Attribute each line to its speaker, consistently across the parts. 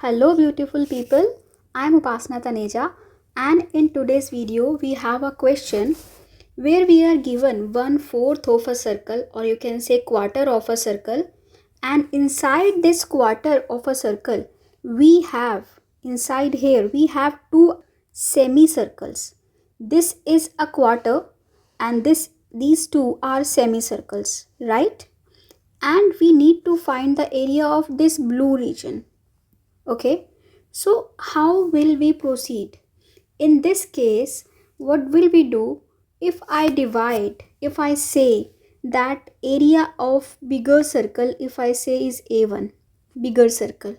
Speaker 1: Hello beautiful people, I am Upasana Taneja, and in today's video we have a question where we are given 1/4 of a circle, or you can say quarter of a circle, and inside this quarter of a circle we have two semicircles. This is a quarter and these two are semicircles, right? And we need to find the area of this blue region. Okay, so how will we proceed? In this case, what will we do? If I say that area of bigger circle, if I say is A1, bigger circle,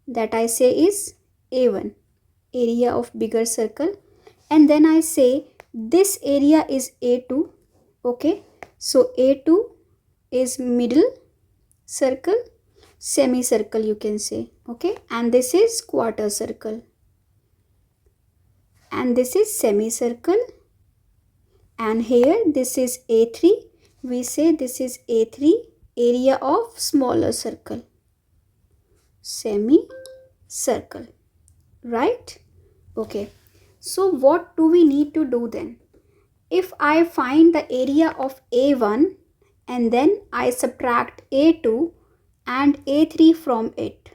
Speaker 1: that I say is A1, area of bigger circle, and then I say this area is A2, okay, so A2 is middle circle, semicircle you can say, okay, and this is quarter circle, and this is semicircle, and here this is A3, we say this is A3, area of smaller circle, semicircle, right? Okay, so what do we need to do then? If I find the area of A1 and then I subtract A2 and A3 from it,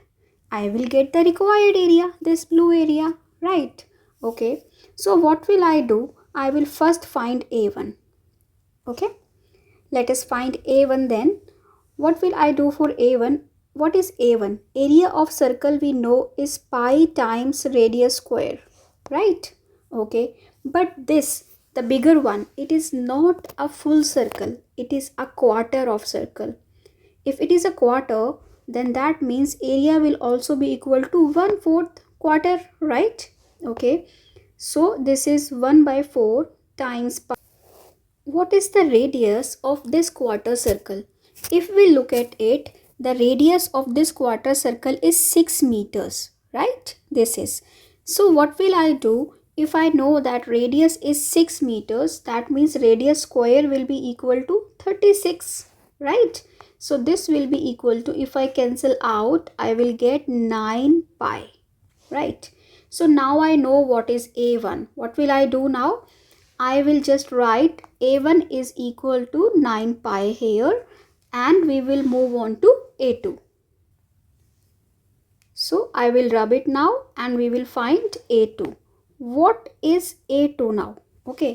Speaker 1: I will get the required area, this blue area, right? Okay, so what will I do? I will first find A1. Okay, let us find A1 then. What will I do for A1? What is A1? Area of circle we know is pi times radius square, right? Okay, but this, the bigger one, it is not a full circle, it is a quarter of circle. If it is a quarter, then that means area will also be equal to 1/4 quarter, right? Okay, so this is 1/4 times pi. What is the radius of this quarter circle? If we look at it, the radius of this quarter circle is 6 meters, right? This is. So what will I do? If I know that radius is 6 meters, that means radius square will be equal to 36, right? So this will be equal to, if I cancel out, I will get 9 pi, right? So now I know what is A1. What will I do now? I will just write A1 is equal to 9 pi here, and we will move on to A2. So I will rub it now and we will find A2. What is A2 now? Okay,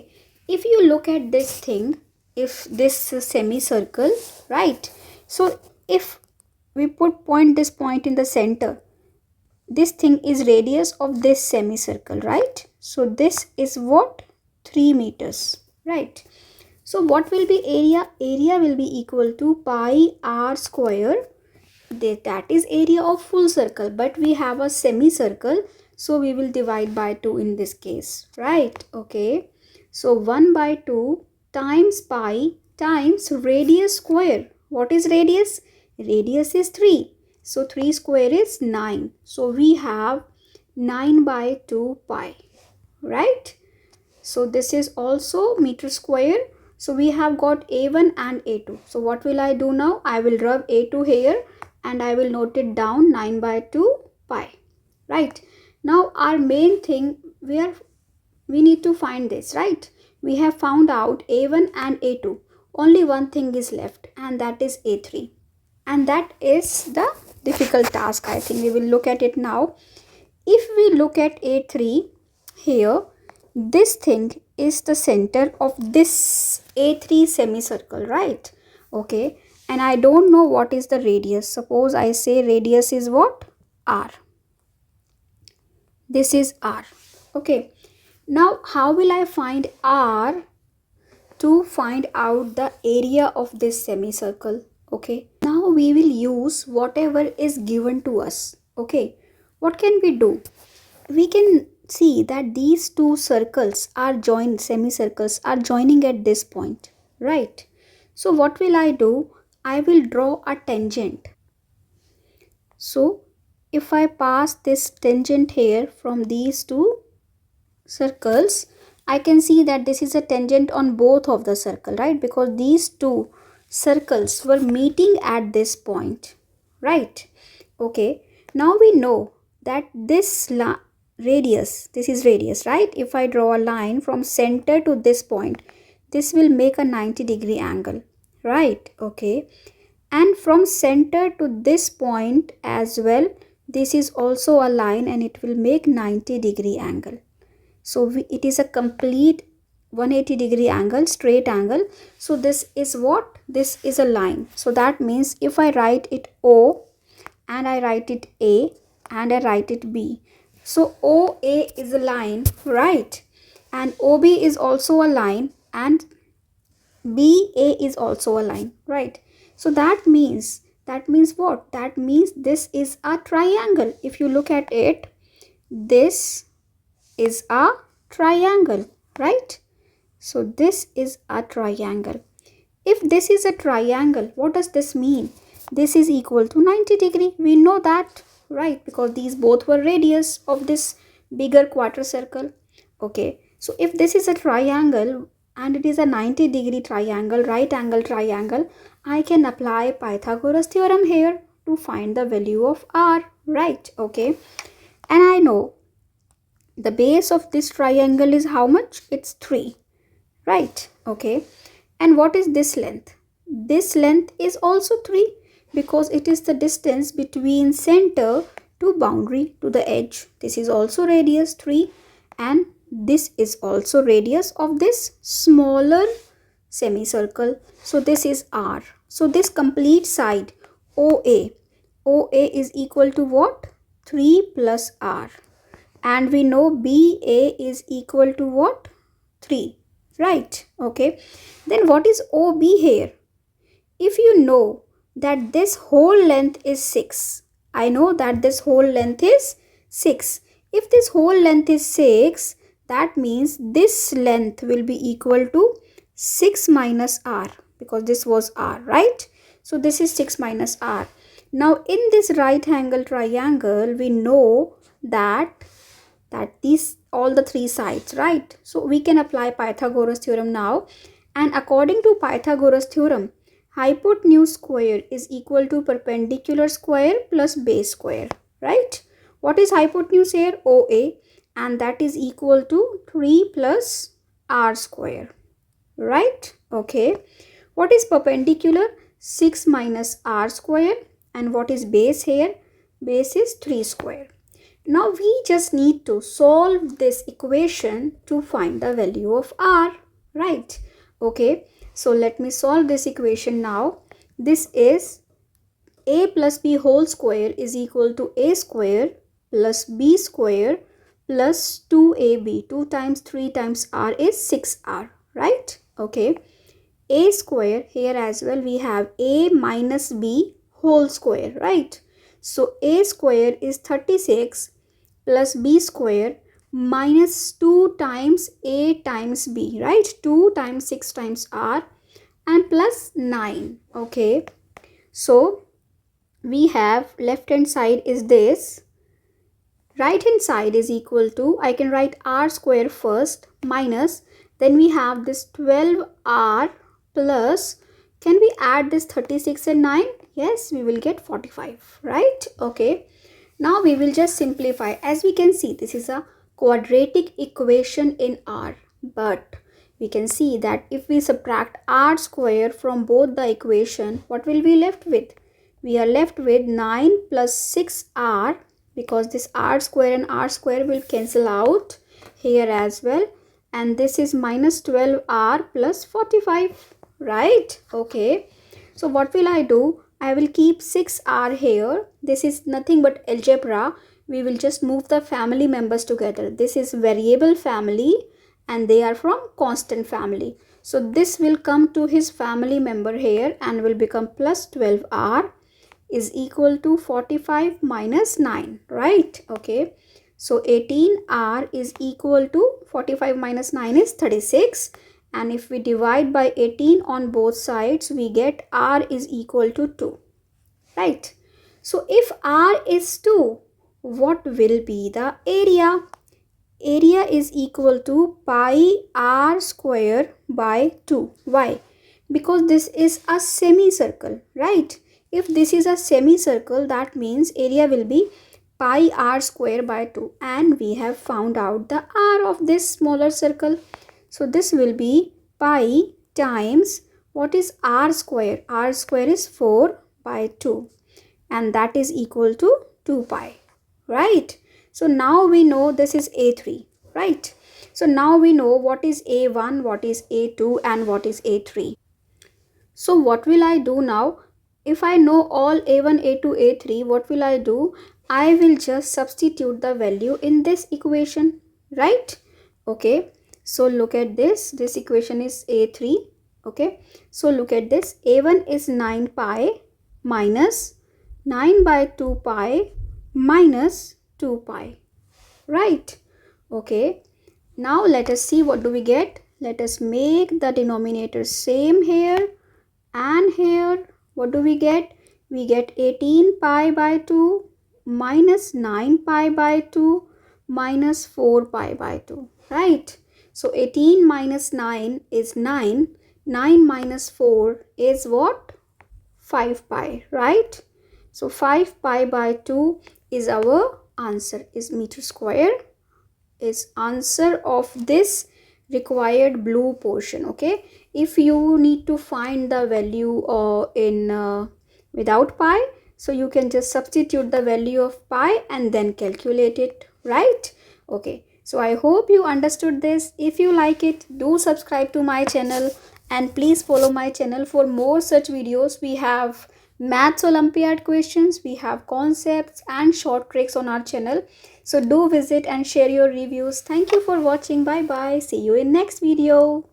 Speaker 1: if you look at this thing, if this semicircle, right? So if we point this point in the center, this thing is radius of this semicircle, right? So this is what? 3 meters, right? So what will be area? Area will be equal to pi r square. That is area of full circle, but we have a semicircle, so we will divide by 2 in this case, right? Okay, so 1/2 times pi times radius square. What is radius? Radius is 3, so 3 square is 9, so we have 9/2 pi, right? So this is also meter square. So we have got A1 and A2. So what will I do now? I will rub A2 here and I will note it down, 9/2 pi, right? Now our main thing, where we need to find this, right? We have found out A1 and A2. Only one thing is left, and that is A3. And that is the difficult task, I think. We will look at it now. If we look at A3 here, this thing is the center of this A3 semicircle, right? Okay, and I don't know what is the radius. Suppose I say radius is what? R. This is R. Okay, now how will I find R to find out the area of this semicircle? Okay, now we will use whatever is given to us. Okay, what can we do? We can see that these two circles are joined, semicircles are joining at this point, right? So what will I do? I will draw a tangent. So if I pass this tangent here from these two circles, I can see that this is a tangent on both of the circle, right? Because these two circles were meeting at this point, right? Okay, now we know that this radius, this is radius, right? If I draw a line from center to this point, this will make a 90-degree angle, right? Okay. And from center to this point as well, this is also a line and it will make 90-degree angle. So it is a complete 180-degree angle, straight angle. So this is what? This is a line. So that means if I write it O and I write it A and I write it B. So OA is a line, right? And OB is also a line and BA is also a line, right? So that means what? That means this is a triangle. If you look at it, this is a triangle, right? So this is a triangle. If this is a triangle, what does this mean? This is equal to 90-degree. We know that, right? Because these both were radius of this bigger quarter circle. Okay. So if this is a triangle and it is a 90-degree triangle, right angle triangle, I can apply Pythagoras theorem here to find the value of r, right? Okay. And I know the base of this triangle is how much? It's 3, right? Okay. And what is this length? This length is also 3 because it is the distance between center to boundary to the edge. This is also radius 3 and this is also radius of this smaller semicircle. So this is r. So this complete side OA is equal to what? 3 plus r. And we know BA is equal to what? 3, right? Okay. Then what is OB here? If you know that this whole length is 6, I know that this whole length is 6. If this whole length is 6, that means this length will be equal to 6 minus r because this was r, right? So this is 6 minus r. Now in this right angle triangle, we know that these all the 3 sides, right? So we can apply Pythagoras theorem now. And according to Pythagoras theorem, hypotenuse square is equal to perpendicular square plus base square, right? What is hypotenuse here? OA, and that is equal to 3 plus r square, right? Okay. What is perpendicular? 6 minus r square. And what is base here? Base is 3 square. Now we just need to solve this equation to find the value of r, right? Okay, so let me solve this equation now. This is a plus b whole square is equal to a square plus b square plus 2ab. 2 times 3 times r is 6r, right? Okay, a square, here as well we have a minus b whole square, right? So a square is 36 plus b square minus 2 times a times b, right? 2 times 6 times r and plus 9. Okay, so we have left hand side is this, right hand side is equal to, I can write r square first minus, then we have this 12r plus, can we add this 36 and 9? Yes, we will get 45, right? Okay. Now we will just simplify. As we can see, this is a quadratic equation in r. But we can see that if we subtract r square from both the equation, what will we left with? We are left with 9 plus 6r because this r square and r square will cancel out here as well. And this is minus 12r plus 45, right? Okay. So what will I do? I will keep 6r here. This is nothing but algebra. We will just move the family members together. This is variable family and they are from constant family. So this will come to his family member here and will become plus 12r is equal to 45 minus 9, right? Okay. So 18r is equal to 45 minus 9 is 36. And if we divide by 18 on both sides, we get r is equal to 2, right? So if r is 2, what will be the area? Area is equal to pi r square by 2. Why? Because this is a semicircle, right? If this is a semicircle, that means area will be pi r square by 2, and we have found out the r of this smaller circle. So this will be pi times what is r square? R square is 4 by 2, and that is equal to 2 pi, right? So now we know this is A3, right? So now we know what is A1, what is A2, and what is A3. So what will I do now? If I know all A1, A2, A3, what will I do? I will just substitute the value in this equation, right? Okay, so look at this. This equation is A3. Okay, so look at this. A1 is 9 pi minus 9 by 2 pi minus 2 pi, right? Okay, now let us see what do we get. Let us make the denominator same here and here. What do we get? We get 18 pi by 2 minus 9 pi by 2 minus 4 pi by 2, right? So 18 minus 9 is 9. 9 minus 4 is what? 5 pi, right? So 5 pi by 2 is our answer, is meter square, is answer of this required blue portion. Okay, if you need to find the value in without pi, so you can just substitute the value of pi and then calculate it, right? Okay, so I hope you understood this. If you like it, do subscribe to my channel and please follow my channel for more such videos. We have Maths Olympiad questions, we have concepts and short tricks on our channel. So do visit and share your reviews. Thank you for watching. Bye bye. See you in next video.